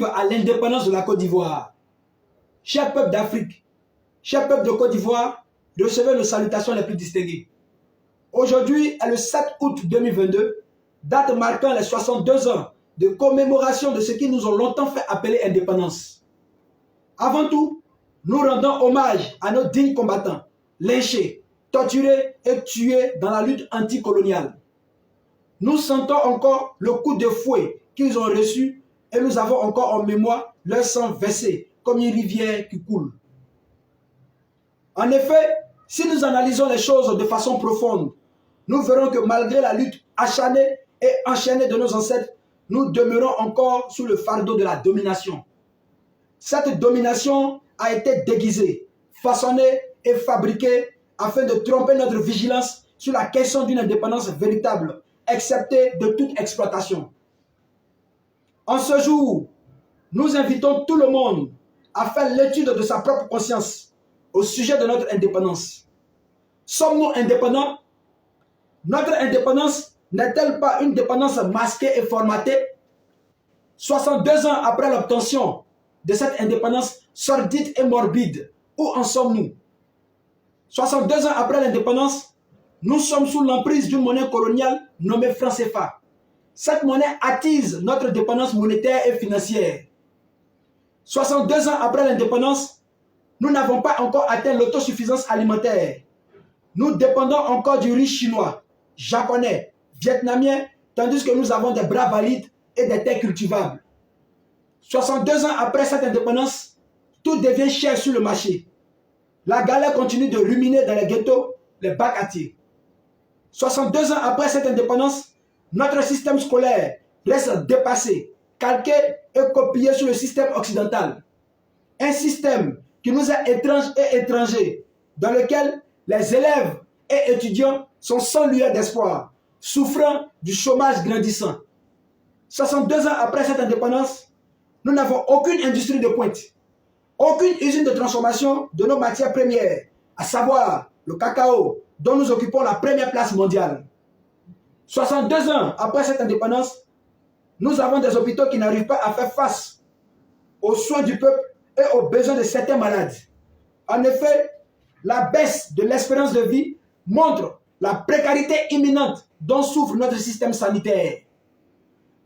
à l'indépendance de la Côte d'Ivoire. Chers peuples d'Afrique, chers peuples de Côte d'Ivoire, recevez nos salutations les plus distinguées. Aujourd'hui est le 7 août 2022, date marquant les 62 ans de commémoration de ce qui nous ont longtemps fait appeler indépendance. Avant tout, nous rendons hommage à nos dignes combattants, lynchés, torturés et tués dans la lutte anticoloniale. Nous sentons encore le coup de fouet qu'ils ont reçu et nous avons encore en mémoire leur sang versé comme une rivière qui coule. En effet, si nous analysons les choses de façon profonde, nous verrons que malgré la lutte acharnée et enchaînée de nos ancêtres, nous demeurons encore sous le fardeau de la domination. Cette domination a été déguisée, façonnée et fabriquée afin de tromper notre vigilance sur la question d'une indépendance véritable, exceptée de toute exploitation. En ce jour, nous invitons tout le monde à faire l'étude de sa propre conscience au sujet de notre indépendance. Sommes-nous indépendants? Notre indépendance n'est-elle pas une dépendance masquée et formatée? 62 ans après l'obtention de cette indépendance sordide et morbide, où en sommes-nous? 62 ans après l'indépendance, nous sommes sous l'emprise d'une monnaie coloniale nommée franc CFA. Cette monnaie attise notre dépendance monétaire et financière. 62 ans après l'indépendance, nous n'avons pas encore atteint l'autosuffisance alimentaire. Nous dépendons encore du riz chinois, japonais, vietnamien, tandis que nous avons des bras valides et des terres cultivables. 62 ans après cette indépendance, tout devient cher sur le marché. La galère continue de ruminer dans les ghettos, les bacs à thé. 62 ans après cette indépendance, notre système scolaire reste dépassé, calqué et copié sur le système occidental. Un système qui nous est étrange et étranger, dans lequel les élèves et étudiants sont sans lueur d'espoir, souffrant du chômage grandissant. 62 ans après cette indépendance, nous n'avons aucune industrie de pointe, aucune usine de transformation de nos matières premières, à savoir le cacao, dont nous occupons la première place mondiale. 62 ans après cette indépendance, nous avons des hôpitaux qui n'arrivent pas à faire face aux soins du peuple et aux besoins de certains malades. En effet, la baisse de l'espérance de vie montre la précarité imminente dont souffre notre système sanitaire.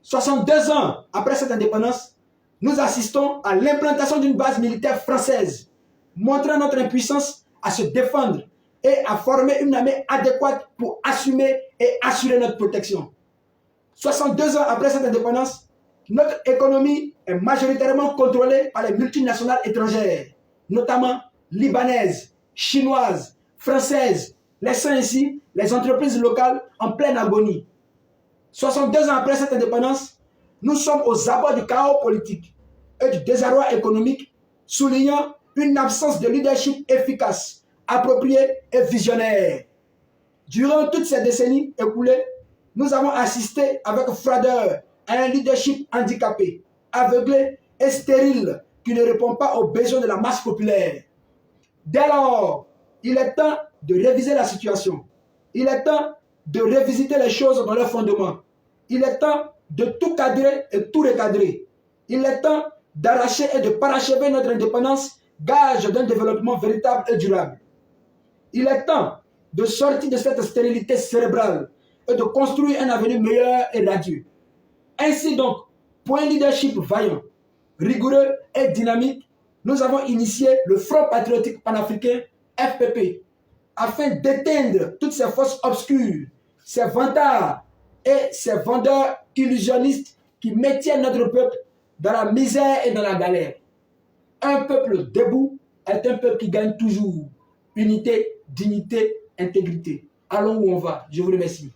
62 ans après cette indépendance, nous assistons à l'implantation d'une base militaire française, montrant notre impuissance à se défendre et à former une armée adéquate pour assumer et assurer notre protection. 62 ans après cette indépendance, notre économie est majoritairement contrôlée par les multinationales étrangères, notamment libanaises, chinoises, françaises, laissant ainsi les entreprises locales en pleine agonie. 62 ans après cette indépendance, nous sommes aux abords du chaos politique et du désarroi économique, soulignant une absence de leadership efficace, approprié et visionnaire. Durant toutes ces décennies écoulées, nous avons assisté avec froideur à un leadership handicapé, aveuglé et stérile qui ne répond pas aux besoins de la masse populaire. Dès lors, il est temps de réviser la situation. Il est temps de revisiter les choses dans leurs fondements. Il est temps de tout cadrer et tout recadrer. Il est temps d'arracher et de parachever notre indépendance, gage d'un développement véritable et durable. Il est temps de sortir de cette stérilité cérébrale et de construire un avenir meilleur et radieux. Ainsi donc, pour un leadership vaillant, rigoureux et dynamique, nous avons initié le Front patriotique panafricain, FPP, afin d'éteindre toutes ces forces obscures, ces vantards et ces vendeurs illusionnistes qui maintiennent notre peuple dans la misère et dans la galère. Un peuple debout est un peuple qui gagne toujours. Unité, dignité, intégrité. Allons où on va. Je vous remercie.